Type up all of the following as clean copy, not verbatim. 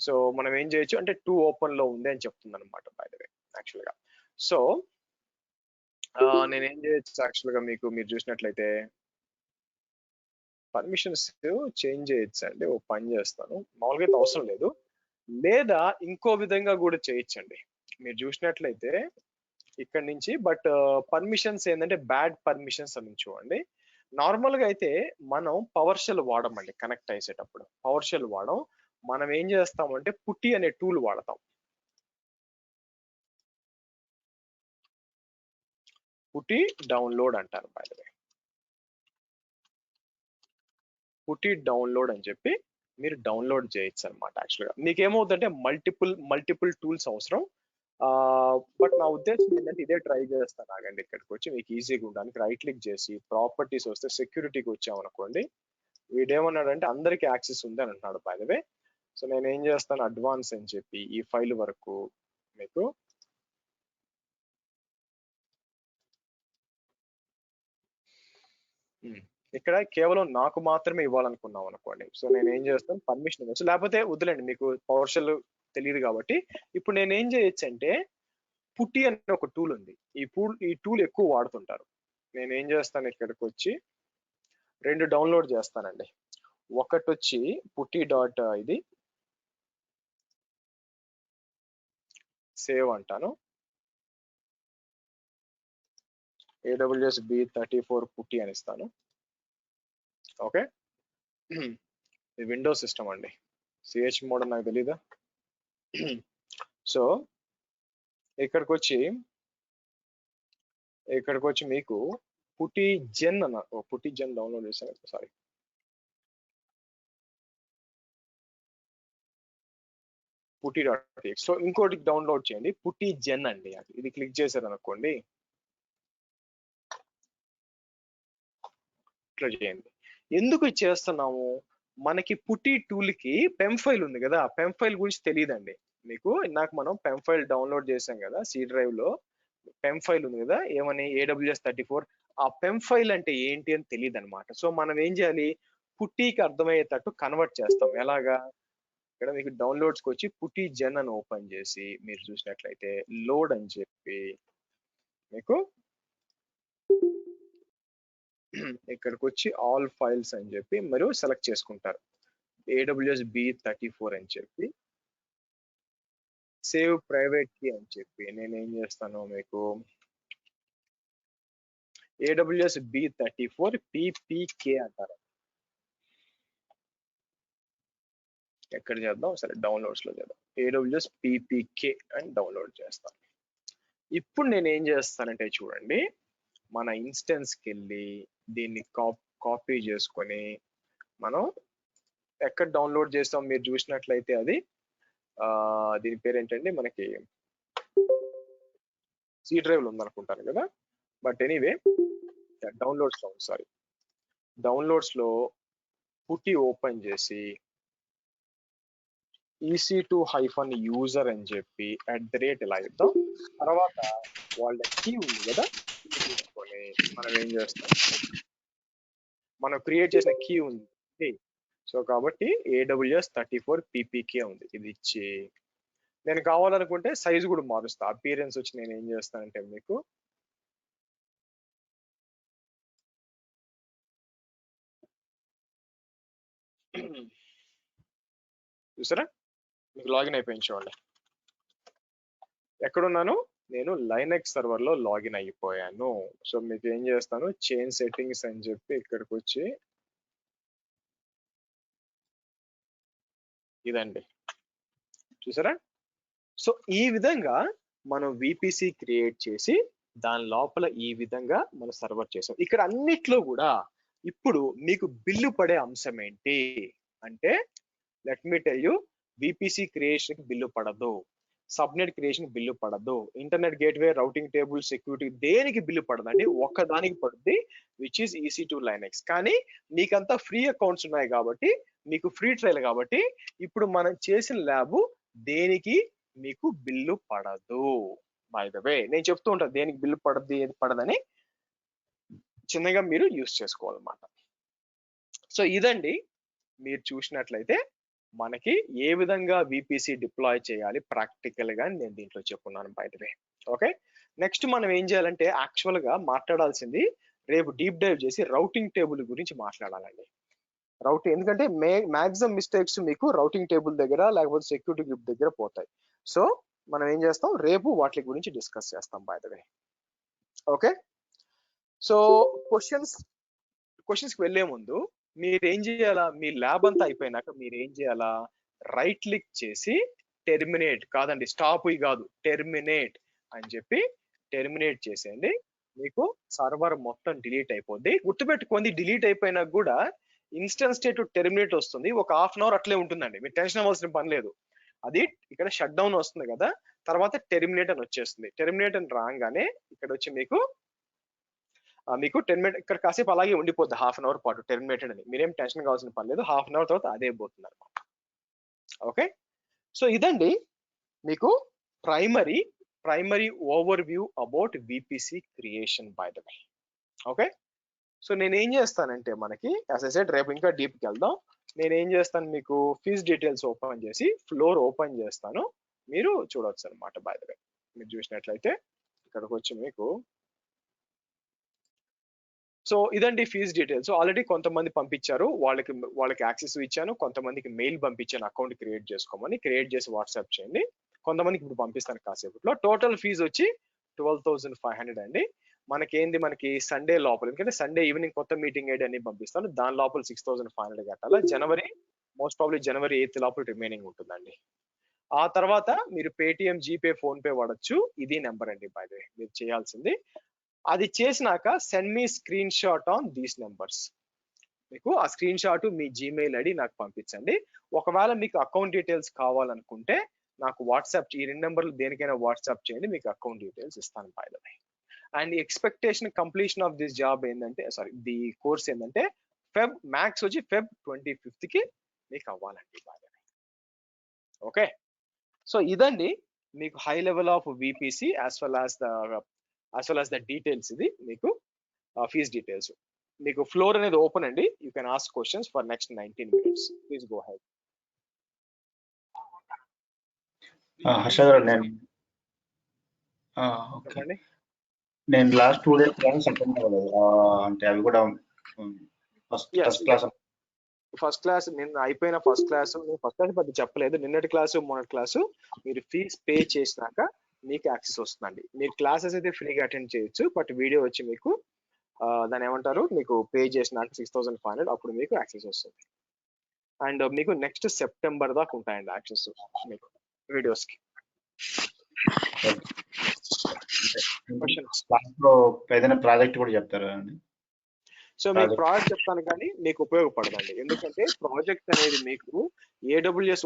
So మనం ఏం చేయొచ్చు అంటే 2 ఓపెన్ లో ఉంది అని చెప్తుంది అనమాట బై ద వే యాక్చువల్ గా. సో నేనేం చేయొచ్చు యాక్చువల్ గా మీరు చూసినట్లయితే పర్మిషన్స్ చేంజ్ చేయొచ్చు అండి. ఓ పని చేస్తాను, మామూలుగా అయితే అవసరం లేదు, లేదా ఇంకో విధంగా కూడా చేయొచ్చండి. మీరు చూసినట్లయితే ఇక్కడ నుంచి బట్ పర్మిషన్స్ ఏంటంటే బ్యాడ్ పర్మిషన్స్ అని చూడండి. నార్మల్ గా అయితే మనం పవర్ షెల్ వాడమండి కనెక్ట్ అయ్యేటప్పుడు, పవర్ షెల్ వాడం. మనం ఏం చేస్తామంటే పుట్టి అనే టూల్ వాడతాం. పుట్టి డౌన్లోడ్ అంటారు బై ద వే, పుట్టి డౌన్లోడ్ అని చెప్పి మీరు డౌన్లోడ్ చేయొచ్చు అనమాట. యాక్చువల్గా మీకు ఏమవుతుందంటే మల్టిపుల్ టూల్స్ అవసరం. బట్ నా ఉద్దేశం ఏంటంటే ఇదే ట్రై చేస్తాను ఆగండి. ఇక్కడికి వచ్చి మీకు ఈజీగా ఉండడానికి రైట్ క్లిక్ చేసి ప్రాపర్టీస్ వస్తే సెక్యూరిటీకి వచ్చామనుకోండి, వీడేమన్నాడంటే అందరికి యాక్సెస్ ఉంది అని అంటున్నాడు బై ద వే. సో నేను ఏం చేస్తాను అడ్వాన్స్ అని చెప్పి ఈ ఫైల్ వరకు మీకు ఇక్కడ కేవలం నాకు మాత్రమే ఇవ్వాలనుకున్నాం అనుకోండి. సో నేను ఏం చేస్తాను పర్మిషన్ ఇవ్వచ్చు, లేకపోతే వద్దులేండి, మీకు పవర్ షెల్ తెలియదు కాబట్టి. ఇప్పుడు నేను ఏం చేయొచ్చు అంటే పుట్టి అనే ఒక టూల్ ఉంది, ఈ టూల్ ఎక్కువ వాడుతుంటారు. నేను ఏం చేస్తాను ఇక్కడికి వచ్చి 2 డౌన్లోడ్ చేస్తానండి. ఒకటి వచ్చి పుట్టి డాట్ ఇది సేవ్ అంటాను, AWS B34 పుట్టి అని ఇస్తాను. ఓకే, ఇది విండోస్ సిస్టమ్ అండి, సిహెచ్ మోడ్ నాకు తెలీదా. సో ఇక్కడికి వచ్చి మీకు పుట్టి జెన్ అన్న పుట్టి జెన్ డౌన్లోడ్ చేశాను, సారీ పుట్టి డాట్. సో ఇంకోటి డౌన్లోడ్ చేయండి పుట్టి జెన్ అండి, ఇది క్లిక్ చేశారు అనుకోండి, ఇట్లా చేయండి. ఎందుకు ఇది చేస్తున్నాము, మనకి పుట్టి టూల్ కి పెమ్ ఫైల్ ఉంది కదా, పెమ్ ఫైల్ గురించి తెలియదండి మీకు. ఇందాక మనం పెమ్ ఫైల్ డౌన్లోడ్ చేసాం కదా, సి డ్రైవ్ లో పెమ్ ఫైల్ ఉంది కదా, ఏమని AWS34. ఆ పెమ్ ఫైల్ అంటే ఏంటి అని తెలియదు అనమాట. సో మనం ఏం చేయాలి, పుట్టికి అర్థమయ్యేటట్టు కన్వర్ట్ చేస్తాం. ఎలాగా, ఇక్కడ మీకు డౌన్లోడ్స్కి వచ్చి పుట్టి జెన్ అని ఓపెన్ చేసి మీరు చూసినట్లయితే లోడ్ అని చెప్పి మీకు ఇక్కడికి వచ్చి ఆల్ ఫైల్స్ అని చెప్పి మరియు సెలెక్ట్ చేసుకుంటారు. AWS B34 అని చెప్పి సేవ్ ప్రైవేట్ కీ అని చెప్పి నేను ఏం చేస్తాను మీకు AWS B34 PPK అంటారు. ఎక్కడ చేద్దాం, సరే డౌన్లోడ్స్ లో చేద్దాం, AWS PPK అని డౌన్లోడ్ చేస్తాను. ఇప్పుడు నేను ఏం చేస్తానంటే చూడండి, మన ఇన్స్టెన్స్కి వెళ్ళి దీన్ని కాపీ చేసుకొని మనం ఎక్కడ డౌన్లోడ్ చేస్తాం మీరు చూసినట్లయితే అది దీని పేరు ఏంటండి, మనకి సి డ్రైవ్ లో ఉందనుకుంటాను కదా. బట్ ఎనీవే డౌన్లోడ్స్ లో పుట్టి ఓపెన్ చేసి EC2-user అని చెప్పి @ ఇలా ఇద్దాం. తర్వాత వాళ్ళ కీ ఉంది కదా, తీసుకొని మనం ఏం చేస్తాం, మనం క్రియేట్ చేసిన కీ ఉంది. సో కాబట్టి AWS34 PPK ఉంది, ఇది ఇచ్చి నేను కావాలనుకుంటే సైజు కూడా మారుస్తా. అపియరెన్స్ వచ్చి నేను ఏం చేస్తానంటే మీకు చూసారా, మీకు లాగిన్ అయిపోయింది చూడండి. ఎక్కడున్నాను నేను, లైనెక్స్ సర్వర్ లో లాగిన్ అయిపోయాను. సో మీకు ఏం చేస్తాను, చేంజ్ సెట్టింగ్స్ అని చెప్పి ఇక్కడికి వచ్చి ఇదండి చూసారా. సో ఈ విధంగా మనం VPC క్రియేట్ చేసి దాని లోపల ఈ విధంగా మనం సర్వర్ చేసాం. ఇక్కడ అన్నిట్లో కూడా ఇప్పుడు మీకు బిల్లు పడే అంశం ఏంటి అంటే, let me tell you, VPC creation కి బిల్లు పడదు, సబ్నెట్ క్రియేషన్ బిల్లు పడదు, internet gateway routing table security దేనికి బిల్లు పడదండి, ఒక్కదానికి పడుద్ది, విచ్ ఈస్ EC2 లైనెక్స్. కానీ మీకంతా ఫ్రీ అకౌంట్స్ ఉన్నాయి కాబట్టి, మీకు ఫ్రీ ట్రయల్ కాబట్టి ఇప్పుడు మనం చేసిన ల్యాబ్ దేనికి మీకు బిల్లు పడదు. బై ద వే నేను చెప్తూ ఉంటాను దేనికి బిల్లు పడద్ది ఏది పడదని, చిన్నగా మీరు యూస్ చేసుకోవాలన్నమాట. సో ఇదండి మీరు చూసినట్లయితే మనకి ఏ విధంగా విపిసి డిప్లాయ్ చేయాలి ప్రాక్టికల్ గా నేను దీంట్లో చెప్పున్నాను by the way. Okay, next మనం ఏం చేయాలంటే యాక్చువల్ గా మాట్లాడాల్సింది రేపు డీప్ డైవ్ చేసి రౌటింగ్ టేబుల్ గురించి మాట్లాడాలండి. రౌటింగ్ ఎందుకంటే మాక్సిమం మిస్టేక్స్ మీకు రౌటింగ్ టేబుల్ దగ్గర లేకపోతే సెక్యూరిటీ గ్రూప్ దగ్గర పోతాయి. సో మనం ఏం చేస్తాం, రేపు వాటి గురించి డిస్కస్ చేస్తాం by the way. Okay, so questions కి వెళ్లే ముందు మీరు ఏం చేయాలా, మీ ల్యాబ్ అంతా అయిపోయినాక మీరు ఏం చేయాలా, రైట్ క్లిక్ చేసి టెర్మినేట్ కాదండి, స్టాప్ కాదు, టెర్మినేట్ అని చెప్పి టెర్మినేట్ చేసేయండి. మీకు సర్వర్ మొత్తం డిలీట్ అయిపోద్ది. గుర్తుపెట్టుకోండి, డిలీట్ అయిపోయినా కూడా ఇన్స్టెంట్ స్టేట్ టెర్మినేట్ వస్తుంది, ఒక హాఫ్ అన్ అవర్ అట్లే ఉంటుందండి, మీరు టెన్షన్ అవ్వాల్సిన పని లేదు. అది ఇక్కడ షట్ డౌన్ వస్తుంది కదా, తర్వాత టెర్మినేట్ అని వచ్చేస్తుంది. టెర్మినేట్ అని రాగానే ఇక్కడ వచ్చి మీకు టెర్మినేట్ ఇక్కడ కాసేపు అలాగే ఉండిపోద్ది హాఫ్ అన్ అవర్ పాటు టెర్మినేటెడ్ అని. మీరేం టెన్షన్ కావాల్సిన పని లేదు, హాఫ్ అన్ అవర్ తర్వాత అదే పోతుంది అనమాట. ఓకే, సో ఇదండి మీకు primary over view about VPC creation by the way. Okay, so నేను ఏం చేస్తానంటే మనకి యాజ్ ఐ సెడ్ రేపు ఇంకా డీప్ కి వెళ్దాం. నేను ఏం చేస్తాను, మీకు ఫీజ్ డీటెయిల్స్ ఓపెన్ చేసి ఫ్లోర్ ఓపెన్ చేస్తాను, మీరు చూడవచ్చు అనమాట బై ద వే. మీరు చూసినట్లయితే ఇక్కడికి వచ్చి మీకు సో ఇదండి ఫీజ్ డీటెయిల్స్. ఆల్రెడీ కొంతమంది పంపించారు, వాళ్ళకి యాక్సెస్ ఇచ్చాను, కొంతమందికి మెయిల్ పంపించాను అకౌంట్ క్రియేట్ చేసుకోమని, క్రియేట్ చేసి వాట్సాప్ చేయండి. కొంతమందికి ఇప్పుడు పంపిస్తాను కాసేపట్లో. టోటల్ ఫీజు వచ్చి 12,500 అండి. మనకి సండే లోపల, ఎందుకంటే సండే ఈవినింగ్ కొత్త మీటింగ్ ఐడి అని పంపిస్తాను, దాని లోపల 6,500 కట్టాలి. మోస్ట్ ప్రాబ్లీ జనవరి 8 లోపల రిమైనింగ్ ఉంటుందండి. ఆ తర్వాత మీరు పేటిఎం, జీపే, ఫోన్ పే వాడచ్చు. ఇది నెంబర్ అండి బై ద వే మీరు చేయాల్సింది. అది చేసినాక send me screen shot on these numbers. మీకు ఆ స్క్రీన్ షాట్ మీ జీమెయిల్ ఐడి నాకు పంపించండి. ఒకవేళ మీకు అకౌంట్ డీటెయిల్స్ కావాలనుకుంటే నాకు వాట్సాప్, ఈ 2 నెంబర్లు దేనికైనా వాట్సాప్ చేయండి, మీకు అకౌంట్ డీటెయిల్స్ ఇస్తాను by the way. And expectation completion of this job ఏంటంటే, ది కోర్స్ ఏంటంటే మ్యాక్స్ వచ్చి Feb 25th కి మీకు అవ్వాలండి by the way. Okay, so ఇదండి మీకు high level of VPC as well as the details. ఇది మీకు ఫీజ్ డీటెయిల్స్. మీకు ఫ్లోర్ అనేది ఓపెన్ అండి, you can ask questions for next 19 minutes. Please go head. Harsha గారు, చెప్పండి. నేను లాస్ట్ 2 days క్లాసెస్ అటెండ్ అవ్వలేదు, అంటే అవి కూడా ఫస్ట్ క్లాస్ నేను అయిపోయిన ఫస్ట్ క్లాస్ పెద్ద చెప్పలేదు. నిన్నటి క్లాసు మొన్నటి క్లాసు మీరు ఫీజ్ పే చేసినాక మీకు యాక్సెస్ వస్తుందండి. మీరు క్లాసెస్ అయితే ఫ్రీగా అటెండ్ చేయొచ్చు, బట్ వీడియో వచ్చి మీకు దాని ఏమంటారు, మీకు పే చేసినాక 6,500 అప్పుడు మీకు యాక్సెస్ వస్తుంది. అండ్ మీకు నెక్స్ట్ సెప్టెంబర్ దాకా ఉంటాయండి యాక్సెస్ మీకు వీడియోస్ కి. ఏదైనా ప్రాజెక్ట్ కూడా చెప్తారా అండి? సో మీకు ప్రాజెక్ట్ చెప్తాను కానీ మీకు ఉపయోగపడదండి, ఎందుకంటే ప్రాజెక్ట్ అనేది మీకు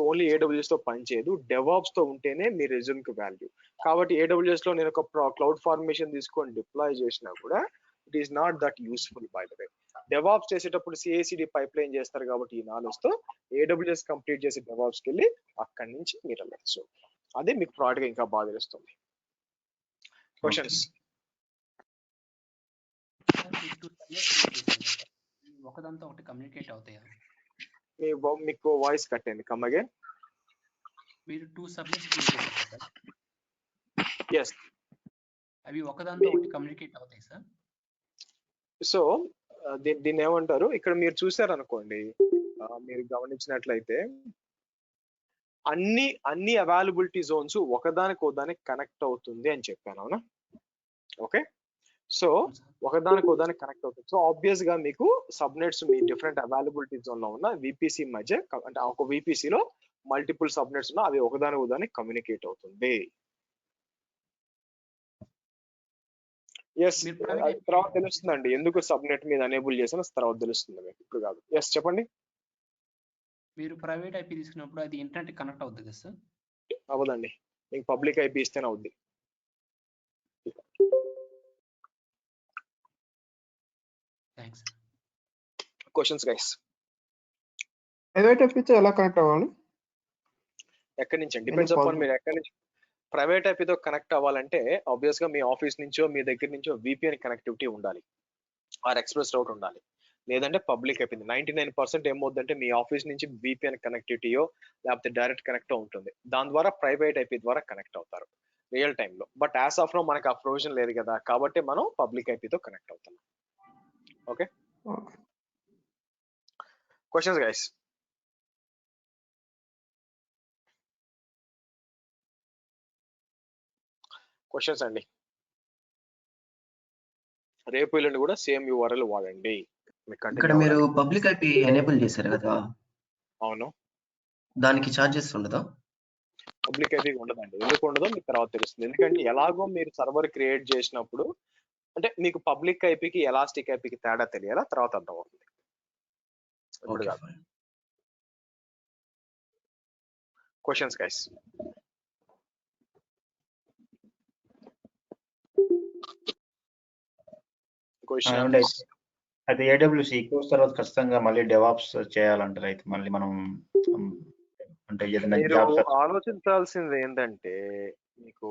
ఓన్లీ ఏడబ్ల్యూఎస్ తో పనిచేయదు, డెవాప్స్ తో ఉంటేనే మీ రెజ్యూమ్ కి వాల్యూ. కాబట్టి ఏడబ్ల్యూఎస్ లో నేను ఒక క్లౌడ్ ఫార్మేషన్ తీసుకొని డిప్లాయ్ చేసినా కూడా it is not that useful by the way. DevOps చేసేటప్పుడు సిఐసిడి పైప్ లైన్ చేస్తారు కాబట్టి ఈ నాలెడ్జ్ తో ఏడబ్ల్యూఎస్ కంప్లీట్ చేసి డెవాప్స్ కి వెళ్ళి అక్కడి నుంచి మీరు వెళ్ళచ్చు. అదే మీకు ప్రాజెక్ట్ గా ఇంకా బాగా తెలుస్తుంది. క్వశ్చన్స్? ఒకదంతా ఒకటి కమ్యూనికేట్ అవుతాయా? మీకు వాయిస్ కట్ అయింది, కమ్ అగైన్. మీరు 2 సబ్జెక్ట్స్ క్రియేట్ చేశారు సార్. yes, అవి ఒకదాంతో ఒకటి కమ్యూనికేట్ అవుతాయి సార్. సో దీన్ని ఏమంటారు, ఇక్కడ మీరు చూసారనుకోండి, మీరు గమనించినట్లయితే అన్ని అవైలబిలిటీ జోన్స్ ఒకదానికి కనెక్ట్ అవుతుంది అని చెప్పాను, అవునా? ఓకే, సో ఒకదానికి కనెక్ట్ అవుతుంది. సో ఆబ్వియస్ గా మీకు సబ్నెట్స్ మీ డిఫరెంట్ అవైలబిలిటీ జోన్ లో ఉన్న విపిసి మధ్య, అంటే ఒక విపిసి లో మల్టిపుల్ సబ్నెట్స్ ఉన్న అవి ఒకదానికి కమ్యూనికేట్ అవుతుంది. ఎస్, తర్వాత తెలుస్తుందండి ఎందుకు సబ్నెట్ మీద ఎనేబుల్ చేసిన తర్వాత తెలుస్తుంది మీకు, ఇప్పుడు కాదు. ఎస్ చెప్పండి. మీరు ప్రైవేట్ ఐపీ తీసుకున్నప్పుడు అది ఇంటర్నెట్ కనెక్ట్ అవుతుంది కదా సార్? అవ్వదండి, మీకు పబ్లిక్ ఐపీ ఇస్తేనే అవుద్ది. Thanks. Questions guys? Private IP తో ఎలా కనెక్ట్ అవ్వాలి? ఎక్కడి నుంచి? డిపెండ్స్ అపాన్ మీరు ఎక్కడి నుంచి. ప్రైవేట్ ఐపీతో కనెక్ట్ అవ్వాలంటే ఆబ్వియస్ గా మీ ఆఫీస్ నుంచో మీ దగ్గర నుంచో విపిఎన్ కనెక్టివిటీ ఉండాలి, ఆర్ ఎక్స్ప్రెస్ రౌట్ ఉండాలి. లేదంటే పబ్లిక్ అయిపోయింది. 99% ఏమవుతుందంటే మీ ఆఫీస్ నుంచి VPN కనెక్టివిటీయో లేకపోతే డైరెక్ట్ కనెక్ట్ ఉంటుంది. దాని ద్వారా ప్రైవేట్ IP ద్వారా కనెక్ట్ అవుతారు రియల్ టైమ్ లో. బట్ యాజ్ ఆఫ్ నో మనకి ఆ ప్రొవిజన్ లేదు కదా, కాబట్టి మనం పబ్లిక్ ఐపీతో కనెక్ట్ అవుతాం. Okay, okay. Questions guys? Questions అండి. రేపు ఎల్లుండి కూడా సేమ్ URL వాడండి. ఇక్కడ మీరు పబ్లిక్ ఐపీ ఎనేబుల్ చేశారు కదా, అవును, దానికి ఛార్జెస్ ఉండదా? పబ్లిక్ ఐపీ ఉండదండి. ఎందుకు ఉండదో మీకు తర్వాత తెలుస్తుంది. ఎందుకంటే ఎలాగో మీరు సర్వర్ క్రియేట్ చేసినప్పుడు అంటే మీకు పబ్లిక్ ఐపీకి ఎలాస్టిక్ ఐపీకి తేడా తెలియాలా, తర్వాత అర్థం అవుతుంది. ఇప్పుడు ఓకే, కాదు. ఫైన్. Questions guys? ఏమంటే అయితే AWS ఈకోస్ తర్వాత ఖచ్చితంగా మళ్ళీ డెవాప్స్ చేయాలంటారు. అయితే మళ్ళీ మనం అంటే ఏదైనా మీరు జాబ్స్ ఆలోచించాల్సింది ఏంటంటే, మీకు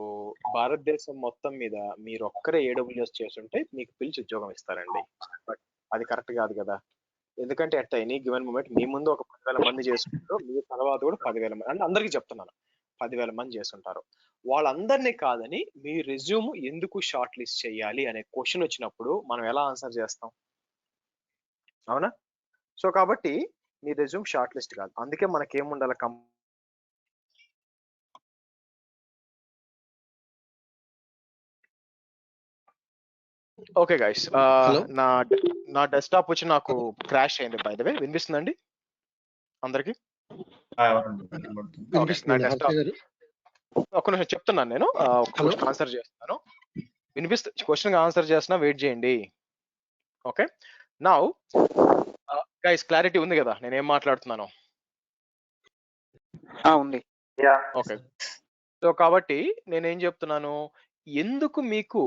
భారతదేశం మొత్తం మీద మీరు ఒక్కరే AWS చేస్తుంటే మీకు పిలిచి ఉద్యోగం ఇస్తారండి. బట్ అది కరెక్ట్ కాదు కదా. ఎందుకంటే అట్ ఎనీ గివెన్ మూమెంట్ మీ ముందు ఒక 10,000 మంది చేసుకుంటారు, మీ తర్వాత కూడా 10,000 మంది, అంటే అందరికీ చెప్తున్నాను 10,000 మంది చేస్తుంటారు. వాళ్ళందరినీ కాదని మీ రెజ్యూమ్ ఎందుకు షార్ట్ లిస్ట్ చేయాలి అనే క్వశ్చన్ వచ్చినప్పుడు మనం ఎలా ఆన్సర్ చేస్తాం? అవునా? సో కాబట్టి మీ రెజ్యూమ్ షార్ట్ లిస్ట్ కాదు. అందుకే మనకేముండాలి, ఓకే గైస్, నా డెస్క్టాప్ వచ్చి నాకు క్రాష్ అయింది బై ద వే. వినిపిస్తుందండి అందరికి? ఒక్క నిమిషం చెప్తున్నాను నేను, క్వశ్చన్ ఆన్సర్ చేస్తున్నాను. క్వశ్చన్ ఆన్సర్ చేస్తున్నా, వెయిట్ చేయండి. ఓకే, నౌ గైస్ క్లారిటీ ఉంది కదా నేను ఏం మాట్లాడుతున్నాను? ఉంది. ఓకే, సో కాబట్టి నేనేం చెప్తున్నాను, ఎందుకు మీకు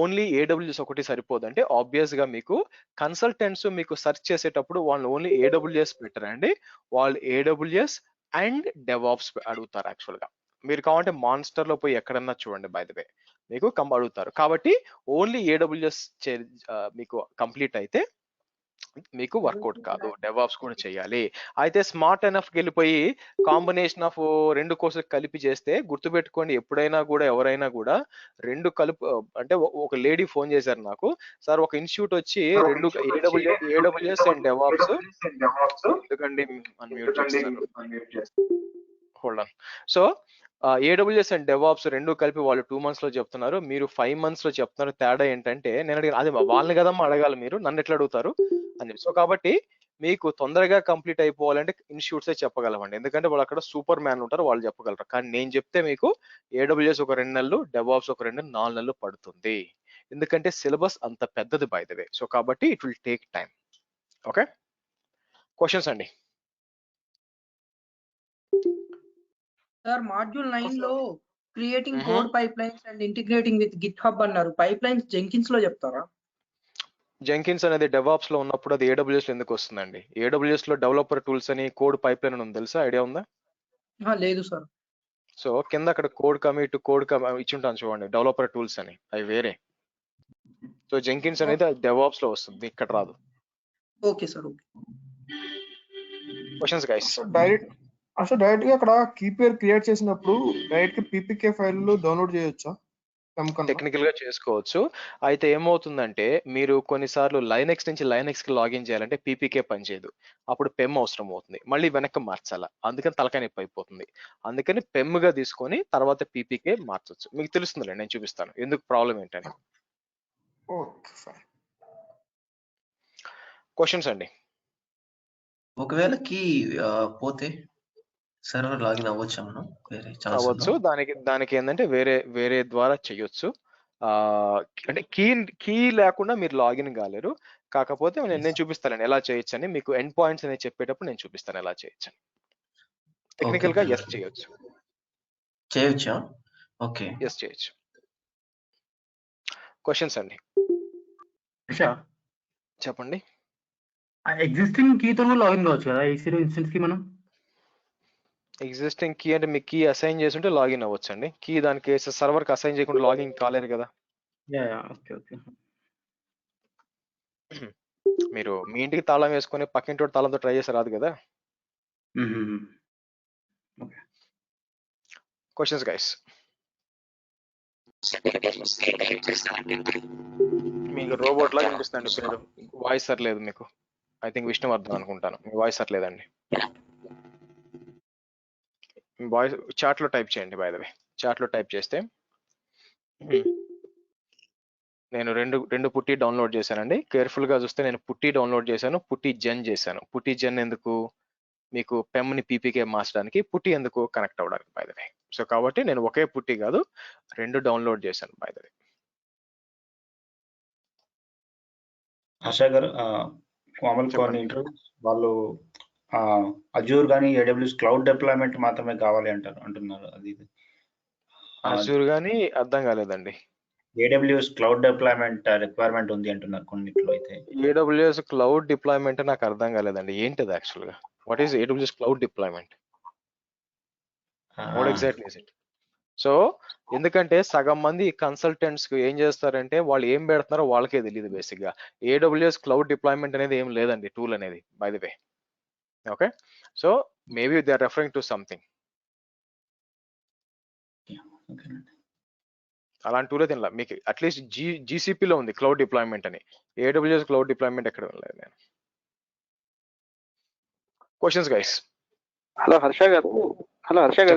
ఓన్లీ AWS ఒకటి సరిపోదు అంటే, ఆబ్వియస్ గా మీకు కన్సల్టెంట్స్ మీకు సెర్చ్ చేసేటప్పుడు వాళ్ళు ఓన్లీ AWS పెట్టరండి, వాళ్ళు AWS అండ్ DevOps అడుగుతారు. యాక్చువల్ గా మీరు కావాలంటే మాన్స్టర్ లో పోయి ఎక్కడన్నా చూడండి, బై ద వే మీకు అడుగుతారు. కాబట్టి ఓన్లీ AWS మీకు కంప్లీట్ అయితే మీకు వర్కౌట్ కాదు, డెవాప్స్ కూడా చేయాలి. అయితే స్మార్ట్ ఎనఫ్కి వెళ్ళిపోయి కాంబినేషన్ ఆఫ్ రెండు కోర్సులు కలిపి చేస్తే గుర్తుపెట్టుకోండి, ఎప్పుడైనా కూడా ఎవరైనా కూడా రెండు కలుపు అంటే ఒక లేడీ ఫోన్ చేశారు నాకు, సార్ ఒక ఇన్స్టిట్యూట్ వచ్చి రెండు AWS అండ్ డెవాప్స్, ఎందుకండి అన్మ్యూట్ చేస్తారు, hold on. So AWS and DevOps రెండు కలిపి వాళ్ళు 2 months లో చెప్తున్నారు, మీరు 5 months లో చెప్తున్నారు. తేడా ఏంటంటే, నేను అడిగిన అది వాళ్ళని కదమ్మా అడగాలి, మీరు నన్ను ఎట్లా అడుగుతారు అని. సో కాబట్టి మీకు తొందరగా కంప్లీట్ అయిపోవాలంటే ఇన్స్టిట్యూట్సే చెప్పగలవండి, ఎందుకంటే వాళ్ళు అక్కడ సూపర్ మ్యాన్ ఉంటారు, వాళ్ళు చెప్పగలరు. కానీ నేను చెప్తే మీకు AWS ఒక 2 నెలలు, DevOps ఒక 4 నెలలు పడుతుంది, ఎందుకంటే సిలబస్ అంత పెద్దది బై ద వే. సో కాబట్టి it will take time. Okay, questions అండి? సార్ మాడ్యూల్ 9 లో creating code pipelines and integrating with GitHub అన్నారు. పైప్లైన్స్ జెంకిన్స్ లో చెప్తారా? జెంకిన్స్ అనేది DevOps లో ఉన్నప్పుడు అది AWS లో ఎందుకు వస్తుందండి? AWS లో డెవలపర్ టూల్స్ అని కోడ్ పైప్లైన్ అని ఉంది, తెలుసా? ఐడియా ఉందా? లేదు సార్. సో కింద అక్కడ కోడ్ కమిట్ ఇచ్చి ఉంటాను చూడండి, డెవలపర్ టూల్స్ అని, అవి వేరే. సో జెంకిన్స్ అనేది DevOps లో వస్తుంది, ఇక్కడ రాదు. Okay sir, okay. Questions guys? Direct గా అక్కడ కీ పేర్ క్రియేట్ చేసినప్పుడు డైరెక్ట్ గా PPK ఫైల్ డౌన్లోడ్ చేయొచ్చా? టెక్నికల్ గా చేసుకోవచ్చు. అయితే ఏమవుతుందంటే, మీరు కొన్నిసార్లు లైనెక్స్ నుంచి లైనెక్స్ కి లాగిన్ చేయాలంటే PPK పనిచేయదు, అప్పుడు పెమ్ అవసరం అవుతుంది, మళ్ళీ వెనక్కి మార్చాలా, అందుకని తలకాయ నొప్పి అయిపోతుంది. అందుకని పెమ్ గా తీసుకొని తర్వాత PPK మార్చొచ్చు. మీకు తెలుస్తుందిలే, నేను చూపిస్తాను ఎందుకు ప్రాబ్లం ఏంటని. క్వశ్చన్స్ అండి? ఒకవేళ కీ పోతే సర్వర్ లాగిన్ అవ్వచ్చా మనం? వేరే ఛాన్స్ అవ్వచ్చు, దానికి ఏంటంటే వేరే ద్వారా చేయొచ్చు. అంటే కీ లేకుండా మీరు లాగిన్ కాలేరు, కాకపోతే నేను చూపిస్తాను ఎలా చేయొచ్చు అని. మీకు ఎండ్ పాయింట్స్ అనేది చెప్పేటప్పుడు నేను చూపిస్తాను ఎలా చేయొచ్చు అని. టెక్నికల్ గా ఎస్ చేయొచ్చు. చేయొచ్చా? ఓకే, ఎస్ చేయొచ్చు. క్వశ్చన్స్ అండి? చెప్పండి. ఎగ్జిస్టింగ్ కీతో లాగిన్ కావచ్చు కదా EC2 ఇన్స్టెన్స్ కి మనం? ఎగ్జిస్టింగ్ కీ అంటే మీకు కీ అసైన్ చేసి ఉంటే లాగిన్ అవ్వచ్చు అండి. కీ దానికి సర్వర్ కి అసైన్ చేయకుండా లాగిన్ కాలేరు కదా. ఓకే. మీరు మీ ఇంటికి తాళం వేసుకొని పక్కింటి తాళంతో ట్రై చేసి రాదు కదా. Questions guys. మీకు రోబోట్ లాగా అనిపిస్తుంది పేరు. వాయిస్ సర్లేదు మీకు. ఐ థింక్ విష్ణువర్ధన్ అనుకుంటాను. మీ వాయిస్ సర్లేదండి. వాయిస్ చాట్ లో టైప్ చేయండి. బై ద వే చాట్ లో టైప్ చేస్తే నేను రెండు పుట్టి డౌన్లోడ్ చేశానండి. కేర్ఫుల్ గా చూస్తే నేను పుట్టి డౌన్లోడ్ చేశాను, పుట్టి జెన్ చేశాను. పుట్టి జెన్ ఎందుకు? మీకు పెమ్ ని పీపీకే మార్చడానికి. పుట్టి ఎందుకు? కనెక్ట్ అవ్వడానికి బై ద వే. సో కాబట్టి నేను ఒకే పుట్టి కాదు 2 డౌన్లోడ్ చేశాను బై ద వే. హర్ష గారు మామూలు కొన్ని ఇంటర్వ్యూస్ వాళ్ళు అజూర్ కానీ AWS క్లౌడ్ డిప్లాయ్మెంట్ మాత్రమే కావాలి అంటున్నారు. అది అజూర్ గానీ అర్థం కాలేదండి. AWS క్లౌడ్ డిప్లాయ్మెంట్ రిక్వైర్మెంట్ ఉంది అంటున్నారు కొన్నిట్లో అయితే. AWS క్లౌడ్ డిప్లాయ్మెంట్ నాకు అర్థం కాలేదండి. ఏంటిది యాక్చువల్ గా? What is AWS cloud deployment? What exactly is it? So ఎందుకంటే సగం మంది కన్సల్టెంట్స్ ఏం చేస్తారంటే వాళ్ళు ఏం పెడుతున్నారో వాళ్ళకే తెలియదు బేసిక్ గా. AWS క్లౌడ్ డిప్లాయ్మెంట్ అనేది ఏం లేదండి టూల్ అనేది by the way. Okay, so maybe they are referring to something. అలాంటి టూలే తినలా మీకు. అట్లీస్ట్ GCP లో ఉంది క్లౌడ్ డిప్లాయ్మెంట్ అని. AWS క్లౌడ్ డిప్లాయ్మెంట్ ఎక్కడ లేదు నేను. Questions guys. హలో హర్ష గారు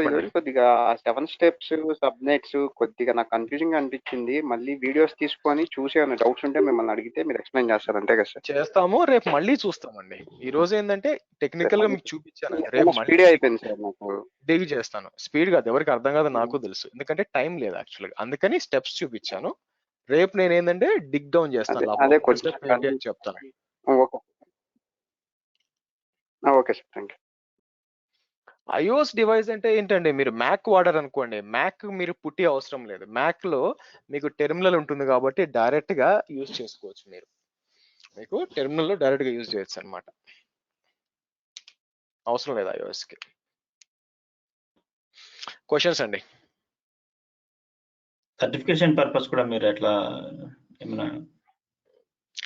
ఈరోజు కొద్దిగా 7 స్టెప్స్ సబ్నెట్స్ కొద్దిగా నాకు కన్ఫ్యూజింగ్ గా అనిపించింది. మళ్ళీ వీడియోస్ తీసుకొని చూసి ఏమైనా డౌట్స్ ఉంటే మిమ్మల్ని అడిగితే మీరు ఎక్స్ప్లెయిన్ చేస్తారు అంతే కదా సార్? చేస్తాము, రేపు మళ్ళీ చూస్తామండి. ఈ రోజు ఏంటంటే టెక్నికల్ గా మీకు చూపించాను, రేపు స్పీడ్ అయిపోయింది సార్ నాకు. డిగ్ చేస్తాను. స్పీడ్ కాదు, ఎవరికి అర్థం కాదు నాకు తెలుసు, ఎందుకంటే టైం లేదు యాక్చువల్ గా. అందుకని స్టెప్స్ చూపించాను. రేపు నేను ఏంటంటే డిగ్ డౌన్ చేస్తాను, అదే కొంచెం చెప్తాను. Okay sir, thank you. iOS device అంటే ఏంటండి, మీరు మ్యాక్ వాడారు అనుకోండి, మ్యాక్ మీరు పుట్టి అవసరం లేదు. మ్యాక్ లో మీకు టెర్మినల్ ఉంటుంది కాబట్టి డైరెక్ట్ గా యూజ్ చేసుకోవచ్చు. మీకు టెర్మినల్ లో డైరెక్ట్ గా యూజ్ చేయొచ్చు అనమాట, అవసరం లేదు iOS కి. క్వశ్చన్స్ అండి. సర్టిఫికేషన్ పర్పస్ కూడా మీరు ఎట్లా ఏమైనా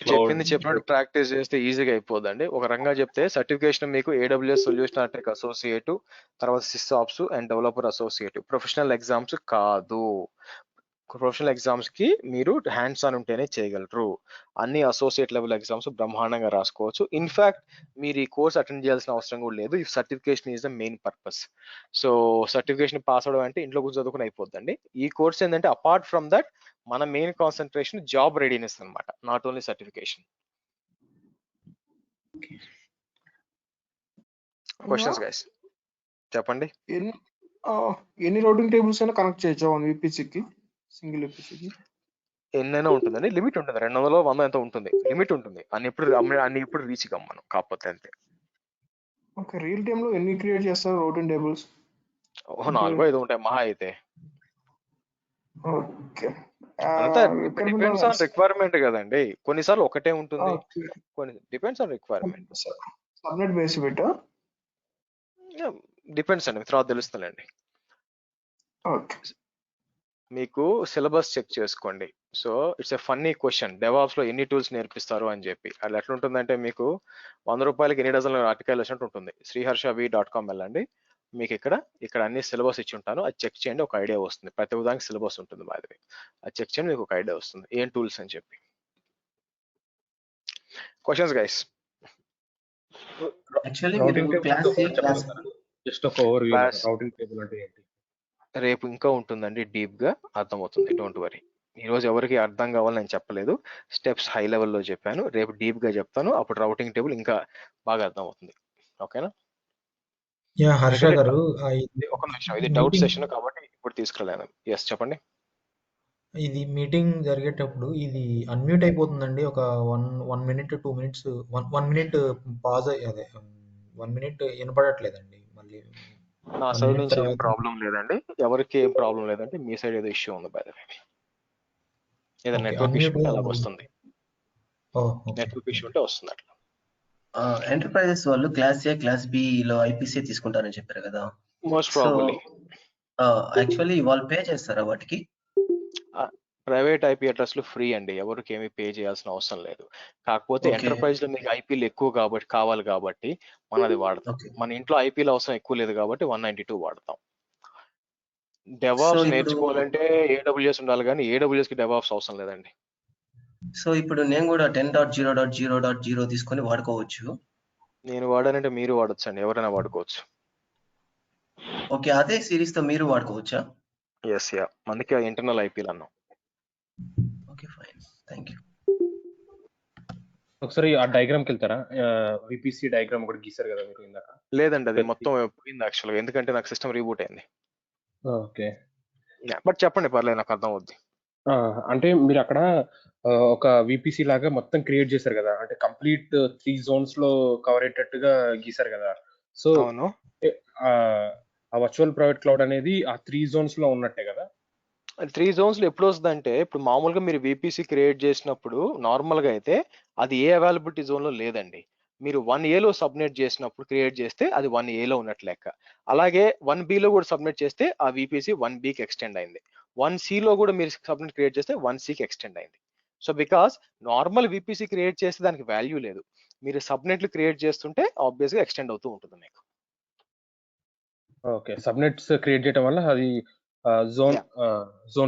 చెప్పింది చెప్పినట్టు ప్రాక్టీస్ చేస్తే ఈజీగా అయిపోదండి. ఒక రంగా చెప్తే సర్టిఫికేషన్ మీకు AWS సొల్యూషన్ ఆర్కిటెక్ట్ అసోసియేట్, తర్వాత SysOps and developer associate. Professional exams కాదు. ప్రొఫెషనల్ ఎగ్జామ్స్ కి మీరు హ్యాండ్స్ ఆన్ ఉంటేనే చేయగలరు. అన్ని అసోసియేట్ లెవెల్ ఎగ్జామ్స్ బ్రహ్మాండంగా రాసుకోవచ్చు. ఇన్ఫాక్ట్ మీరు ఈ కోర్స్ అటెండ్ చేయాల్సిన అవసరం కూడా లేదు. ఈ certification is the main purpose. So certification pass అవడం అంటే ఇంట్లో కూర్చొని చదువుకుని అయిపోద్దండి. ఈ కోర్స్ ఏంటంటే అపార్ట్ ఫ్రమ్ దట్ మన మెయిన్ కాన్సన్ట్రేషన్ జాబ్ రెడీనెస్ అనమాట, not only certification. Questions guys చెప్పండి. ఎన్ని రౌటింగ్ టేబుల్స్ అయినా కనెక్ట్ చేయొచ్చా వన్ VPCకి, సింగిల్ VPCకి? ఎన్నైనా ఉంటుందండి, లిమిట్ ఉంటుంది. 200 100 ఎంత ఉంటుంది, లిమిట్ ఉంటుంది. అన్ని ఇప్పుడు రీచ్ కమ్మను కాకపోతే అంతే. ఓకే, రియల్ టైమ్ లో ఎన్ని క్రియేట్ చేస్తారు రౌటింగ్ టేబుల్స్? 4 5 ఉంటాయి మహా అయితే. ఓకే, అంతా డిపెండ్స్ ఆన్ రిక్వైర్మెంట్ కదండి. కొన్నిసార్లు ఒకటే ఉంటుంది, కొన్ని depends on requirement. Subnet base పెట్టా డిపెండ్స్ అండి, తర్వాత తెలుస్తుందండి. ఓకే, మీకు సిలబస్ చెక్ చేసుకోండి. So it's a funny question, DevOps లో ఎన్ని టూల్స్ నేర్పిస్తారు అని చెప్పి. అది ఎట్లుంటుందంటే మీకు 100 రూపాయలకి ఎన్ని డజన్ల ఆర్టికల్ వచ్చినట్టు ఉంటుంది. sriharshav.com వెళ్ళండి, మీకు ఇక్కడ అన్ని సిలబస్ ఇచ్చి ఉంటాను. అది చెక్ చేయండి, ఒక ఐడియా వస్తుంది. ప్రతి ఉదాహరణకి సిలబస్ ఉంటుంది బాగా, అది చెక్ చేయండి, మీకు ఒక ఐడియా వస్తుంది ఏం టూల్స్ అని చెప్పి. Questions guys. రేపు ఇంకా ఉంటుందండి, డీప్ గా అర్థమవుతుంది, డోంట్ వరీ. ఈ రోజు ఎవరికి అర్థం కావాలని నేను చెప్పలేదు, స్టెప్స్ హై లెవెల్లో చెప్పాను. రేపు డీప్ గా చెప్తాను, అప్పుడు రౌటింగ్ టేబుల్ ఇంకా బాగా అర్థం అవుతుంది. ఓకేనా? హర్ష గారు, ఒక నిమిషం, ఇది డౌట్ సెషన్ కాబట్టి ఇప్పుడు తీసుకురాలేను. ఎస్ చెప్పండి. ఇది మీటింగ్ జరిగేటప్పుడు ఇది అన్మ్యూట్ అయిపోతుందండి. ఒక 1 minute 2 minutes 1 minute పాజ్, అదే 1 minute వినపడట్లేదండి. మళ్ళీ నా సైడ్ నుంచి ఏం ప్రాబ్లం లేదండి, ఎవరికి ఏం ప్రాబ్లం లేదంటే మీ సైడ్ ఏదో ఇష్యూ ఉంది బై ద వే. ఏదో నెట్వర్క్ ఇష్యూ ఉంటే అలా వస్తుంది, నెట్వర్క్ ఇష్యూ ఉంటే వస్తుంది అట్లా. ఎంటర్ప్రైజెస్ వాళ్ళు క్లాస్ A క్లాస్ B లో IPC తీసుకుంటారని చెప్పారు కదా. మోస్ట్ ప్రాబబ్లీ యాక్చువల్లీ వాళ్ళు పే చేస్తారా వాటికి? ప్రైవేట్ ఐపీ అడ్రస్లు ఫ్రీ అండి, ఎవరికి ఏమీ పే చేయాల్సిన అవసరం లేదు. కాకపోతే ఓకే ఎంటర్ప్రైజ్ లో మీకు ఐపీలు ఎక్కువ కాబట్టి కావాలి కాబట్టి మనది వాడతాం. ఓకే. మన ఇంట్లో ఐపీలు అవసరం ఎక్కువ లేదు కాబట్టి 192 వాడతాం. సో డెవాప్స్ ఇప్పుడు నేర్చుకోవాలంటే ఏడబ్ల్యూఎస్ ఉండాలి, కానీ ఏడబ్ల్యూఎస్ కి డెవాప్స్ అవసరం లేదండి. నేను కూడా 10.0.0.0 తీసుకొని వాడుకోవచ్చు. నేను వాడానంటే మీరు వాడొచ్చండి, ఎవరైనా వాడుకోవచ్చు. ఓకే, అదే సిరీస్ తో మీరు వాడుకోవచ్చా? ఎస్, యా, అందుకే ఇంటర్నల్ ఐపీలు అన్నాం. Okay fine, thank you. ఒకసారి ఆ డయాగ్రామ్ కి వెళ్తారా? విపిసి డయాగ్రామ్ కూడా గీసారు కదా మీరు ఇందాక. లేదండి, అది మొత్తం పోయింది యాక్చువల్గా, ఎందుకంటే నాకు సిస్టమ్ రీబూట్ అయింది. ఓకే, బట్ చెప్పండి, పర్లేదు, నాకు అర్థం అవుద్ది. అంటే మీరు అక్కడ ఒక విపిసి లాగా మొత్తం క్రియేట్ చేశారు కదా, అంటే కంప్లీట్ 3 zones లో కవర్ అయ్యేటట్టుగా గీసారు కదా. సో అవును, ఆ వర్చువల్ ప్రైవేట్ క్లౌడ్ అనేది ఆ 3 zones లో ఉన్నట్టే కదా. 3 zones లో ఎప్పుడు వస్తుందంటే, ఇప్పుడు మామూలుగా మీరు విపిసి క్రియేట్ చేసినప్పుడు నార్మల్ గా అయితే అది ఏ అవైలబిలిటీ జోన్ లో లేదండి. మీరు 1A లో సబ్మిట్ చేసినప్పుడు క్రియేట్ చేస్తే అది 1A లో ఉన్నట్లు లెక్క. అలాగే 1B లో కూడా సబ్మిట్ చేస్తే ఆ విపిసి 1Bకి ఎక్స్టెండ్ అయింది. 1C లో కూడా మీరు సబ్మిట్ క్రియేట్ చేస్తే 1Cకి ఎక్స్టెండ్ అయింది. So because normal VPC create చేస్తే దానికి వాల్యూ లేదు, మీరు సబ్నెట్లు క్రియేట్ చేస్తుంటే ఆబ్వియస్ గా ఎక్స్టెండ్ అవుతూ ఉంటుంది మీకు. ఓకే, సబ్నెట్స్ క్రియేట్ చేయడం వల్ల అది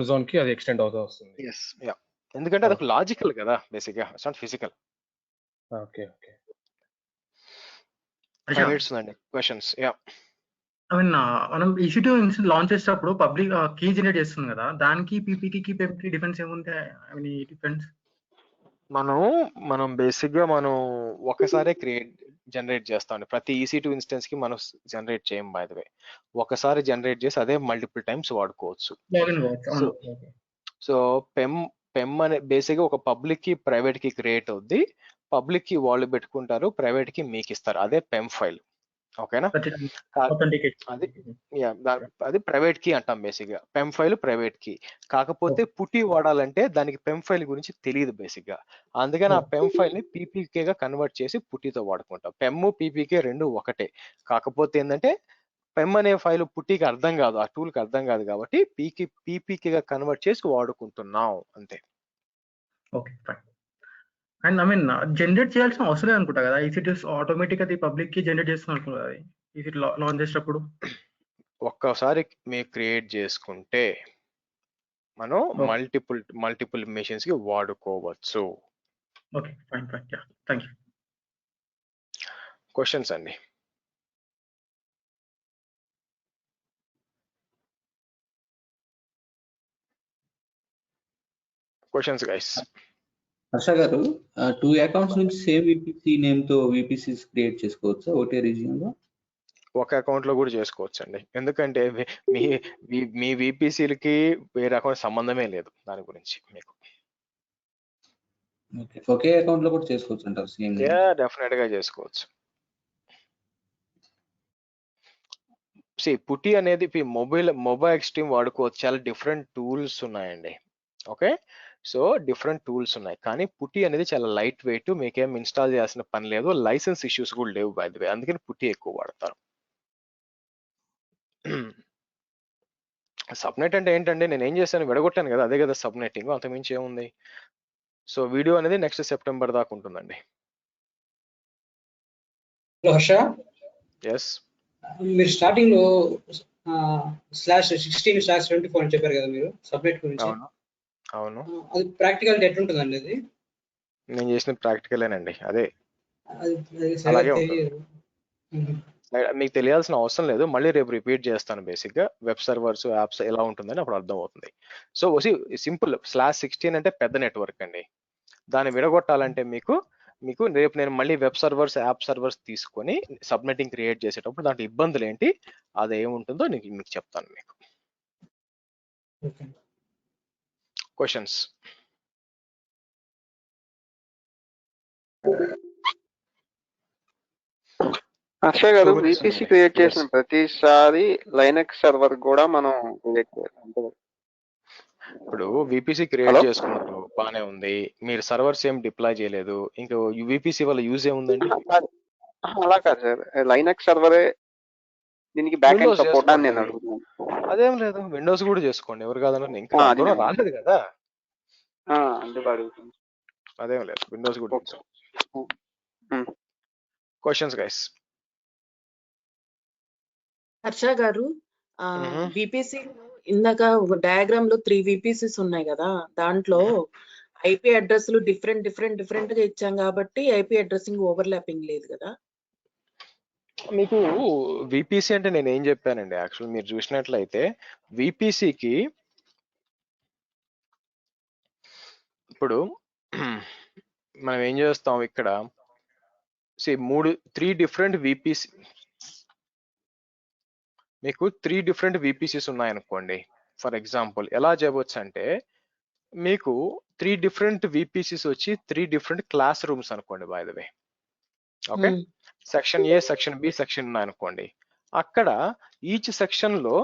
జోన్ కి అది ఎక్స్టెండ్ అవుతూ వస్తుంది. ఎస్, యా, ఎందుకంటే అది ఒక లాజికల్ కదా, బేసిక్ గా it's not physical. Okay okay, ఉందండి క్వశ్చన్స్. యా, ఐ మీన్ మనం EC2 లాంచ్ చేసేటప్పుడు పబ్లిక్ కీ జనరేట్ చేస్తుంది కదా, దానికి పీపీకి డిఫరెన్స్ ఏముంది? ఐ మీన్ డిఫరెన్స్ మనం బేసిక్ గా మనం ఒకసారి జనరేట్ చేస్తాం. ప్రతి EC2 ఇన్స్టెన్స్ కి మనం జనరేట్ చేయం, బై ద వే. ఒకసారి జనరేట్ చేసి అదే మల్టిపుల్ టైమ్స్ వాడుకోవచ్చు. సో పెమ్ అనే బేసిక్ గా ఒక పబ్లిక్ కి ప్రైవేట్ కి క్రియేట్ అవుద్ది. పబ్లిక్ కి వాళ్ళు పెట్టుకుంటారు, ప్రైవేట్ కి మీకు ఇస్తారు. అదే పెమ్ ఫైల్. ఓకేనా? అది ప్రైవేట్ కి అంటాం బేసిక్ గా. పెమ్ ఫైల్ ప్రైవేట్ కి. కాకపోతే పుట్టి వాడాలంటే దానికి పెమ్ ఫైల్ గురించి తెలియదు బేసిక్ గా. అందుకని ఆ పెమ్ ఫైల్ ని పీపీకే గా కన్వర్ట్ చేసి పుట్టితో వాడుకుంటాం. పెమ్ పీపీకే రెండు ఒకటే. కాకపోతే ఏంటంటే పెమ్ అనే ఫైల్ పుట్టికి అర్థం కాదు, ఆ టూల్ కి అర్థం కాదు, కాబట్టి పీపీకే గా కన్వర్ట్ చేసి వాడుకుంటున్నాం అంతే. Okay fine. And I mean generate చేయాల్సిన అవసరం అనుకుంటా కదా, EC2 ఆటోమేటిక్ అది పబ్లిక్ కి జనరేట్ చేస్తుంది అనుకుంటా అది EC2 లాంచ్ చేసేటప్పుడు. ఒక్కసారి మీరు క్రియేట్ చేసుకుంటే మనం మల్టిపుల్ మెషిన్స్ కి వాడుకోవచ్చు. Okay fine fine, ya, thank you. Questions అండి. Questions guys. Harsha garu, 2 accounts నుంచి సేమ్ విపిసి నేమ్ తో విపిసిస్ క్రియేట్ చేసుకోవచ్చు ఒకటే రీజియన్ లో? ఒక అకౌంట్ లో కూడా చేసుకోవచ్చు అండి, ఎందుకంటే మీ విపిసిలకి వేరే అకౌంట్ సంబంధమే లేదు దాని గురించి మీకు. ఒకే అకౌంట్ లో కూడా చేసుకోవచ్చు అంటారు సేమ్? డెఫినెట్ గా చేసుకోవచ్చు. పుట్టి అనేది మొబైల్ ఎక్స్ట్రీమ్ వాడుకోవచ్చు. చాలా డిఫరెంట్ టూల్స్ ఉన్నాయండి. ఓకే, సో డిఫరెంట్ టూల్స్ ఉన్నాయి, కానీ పుట్టి అనేది చాలా లైట్ వెయిట్, మీకేం ఇన్స్టాల్ చేయాల్సిన పని లేదు, లైసెన్స్ ఇష్యూస్ కూడా లేవు బై ది వే, అందుకని పుట్టి ఎక్కువ వాడతారు. సబ్నెట్ అంటే ఏంటంటే నేను ఏం చేశాను, విడగొట్టాను కదా, అదే కదా సబ్నెట్టింగ్, అంతకుమించి ఏముంది. సో వీడియో అనేది నెక్స్ట్ సెప్టెంబర్ దాకా ఉంటుందండి. హర్ష, ఎస్, మీరు స్టార్టింగ్ లో /16/24 అని చెప్పారు కదా మీరు సబ్నెట్ గురించి. అవును, అది ప్రాక్టికల్ ఎట్లుంటుందండి? అది నేను చేసిన ప్రాక్టికలేనండి, అదే అలాగే ఉంటుంది. మీకు తెలియాల్సిన అవసరం లేదు, మళ్ళీ రేపు రిపీట్ చేస్తాను. బేసిక్ గా వెబ్ సర్వర్స్, యాప్స్ ఎలా ఉంటుందని అప్పుడు అర్థం అవుతుంది. సో సింపుల్, /16 అంటే పెద్ద నెట్వర్క్ అండి. దాన్ని విడగొట్టాలంటే మీకు రేపు నేను మళ్ళీ వెబ్ సర్వర్స్, యాప్ సర్వర్స్ తీసుకొని సబ్నెటింగ్ క్రియేట్ చేసేటప్పుడు దాంట్లో ఇబ్బందులు ఏంటి, అది ఏముంటుందో మీకు చెప్తాను మీకు. క్వశ్చన్స్? హర్ష గారు, విపిసి క్రియేట్ చేసిన ప్రతిసారి లైనక్స్ సర్వర్ కూడా మనం క్రియేట్ చేయాలి. ఇప్పుడు విపిసి క్రియేట్ చేసుకున్నారు, బానే ఉంది, మీరు సర్వర్స్ ఏం డిప్లాయ్ చేయలేదు, ఇంకా విపిసి వల్ల యూజ్ ఏముందండి? అలా కాదు సార్, లైనక్స్ సర్వరే దీనికి బ్యాక్ ఎండ్ సపోర్ట్ అని నేను అడుగుతున్నాను. అదేం లేదు, విండోస్ కూడా చేసుకోండి, ఎవరు కాదన్నారు. ఇంకా రాలేదు కదా. అందుకు అడుగుతుంది. అదేం లేదు, విండోస్ కూడా ఓకే. చూద్దాం. Questions guys. హర్ష గారు విపిసి ఇందాక డయాగ్రామ్ లో 3 విపిసిస్ ఉన్నాయి కదా, దాంట్లో ఐపీ అడ్రస్లు డిఫరెంట్ గా ఇచ్చాం కాబట్టి ఐపీ అడ్రసింగ్ ఓవర్లాపింగ్ లేదు కదా. మీకు విపిసి అంటే నేను ఏం చెప్పానండి, యాక్చువల్ మీరు చూసినట్లయితే విపిసికి ఇప్పుడు మనం ఏం చేస్తాం ఇక్కడ, 3 డిఫరెంట్ విపిసి, మీకు 3 డిఫరెంట్ విపిసిస్ ఉన్నాయనుకోండి. ఫర్ ఎగ్జాంపుల్ ఎలా చేయవచ్చు అంటే, మీకు 3 డిఫరెంట్ విపిసిస్ వచ్చి 3 డిఫరెంట్ క్లాస్ రూమ్స్ అనుకోండి by the way. Okay, section A, section B, section ఉన్నాయనుకోండి. అక్కడ ఈచ్ సెక్షన్ లో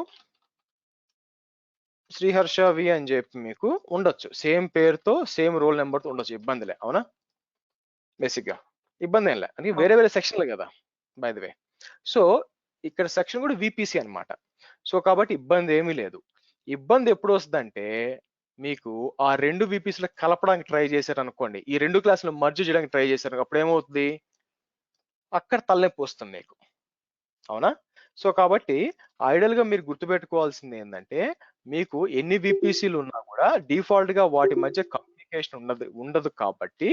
శ్రీహర్ష వి అని చెప్పి మీకు ఉండొచ్చు, సేమ్ పేరుతో సేమ్ రోల్ నెంబర్తో ఉండొచ్చు, ఇబ్బందిలే. అవునా, బేసిక్ గా ఇబ్బంది ఏం లే, అని వేరే వేరే సెక్షన్లు కదా బై ద వే. సో ఇక్కడ సెక్షన్ కూడా విపిసి అన్నమాట. సో కాబట్టి ఇబ్బంది ఏమీ లేదు. ఇబ్బంది ఎప్పుడు వస్తుందంటే, మీకు ఆ 2 విపిసిలు కలపడానికి ట్రై చేశారు అనుకోండి, ఈ 2 క్లాసులు మర్జ్ చేయడానికి ట్రై చేశారు, అప్పుడు ఏమవుతుంది, అక్కడ తలనొప్పి వస్తుంది మీకు. అవునా, సో కాబట్టి ఐడియల్ గా మీరు గుర్తుపెట్టుకోవాల్సింది ఏంటంటే, మీకు ఎన్ని విపిసిలు ఉన్నా కూడా డిఫాల్ట్ గా వాటి మధ్య కమ్యూనికేషన్ ఉండదు కాబట్టి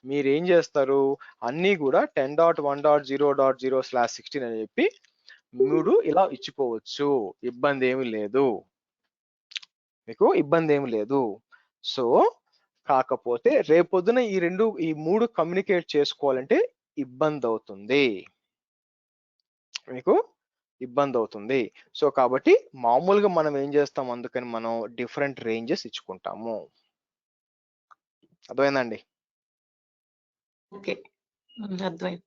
మీరు ఏం చేస్తారు, అన్ని కూడా 10.1.0.0/16 అని చెప్పి మీరు ఇలా ఇచ్చుకోవచ్చు, ఇబ్బంది ఏమి లేదు, మీకు ఇబ్బంది ఏమి లేదు. సో కాకపోతే రేపొద్దున ఈ 3 కమ్యూనికేట్ చేసుకోవాలంటే ఇబ్బంది అవుతుంది, మీకు ఇబ్బంది అవుతుంది. సో కాబట్టి మామూలుగా మనం ఏం చేస్తాం, అందుకని మనం డిఫరెంట్ రేంజెస్ ఇచ్చుకుంటాము. అర్థమైందండి? ఓకే, అర్థమైంది.